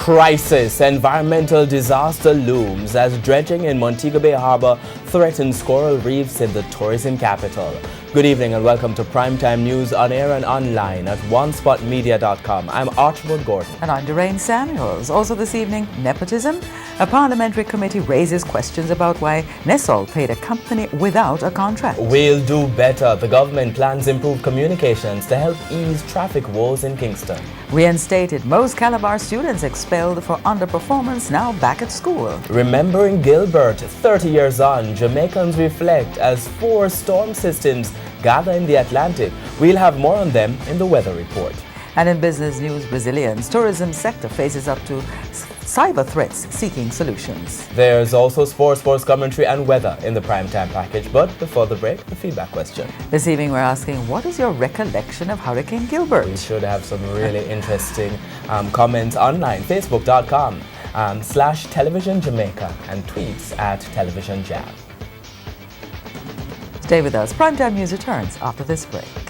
Crisis. Environmental disaster looms as dredging in Montego Bay Harbor threatens coral reefs in the tourism capital. Good evening and welcome to Primetime News on air and online at onespotmedia.com. I'm Archibald Gordon. And I'm Doreen Samuels. Also this evening, nepotism. A parliamentary committee raises questions about why Nessol paid a company without a contract. We'll do better. The government plans improved communications to help ease traffic woes in Kingston. Reinstated. Most Calabar students expelled for underperformance now back at school. Remembering Gilbert, 30 years on, Jamaicans reflect as 4 storm systems gather in the Atlantic. We'll have more on them in the weather report. And in business news, Brazilians' tourism sector faces up to cyber threats seeking solutions. There's also sports commentary and weather in the primetime package. But before the break, the feedback question. This evening we're asking, what is your recollection of Hurricane Gilbert? We should have some really interesting comments online. Facebook.com/Television Jamaica and tweets at Television Jam. Stay with us. Primetime News returns after this break.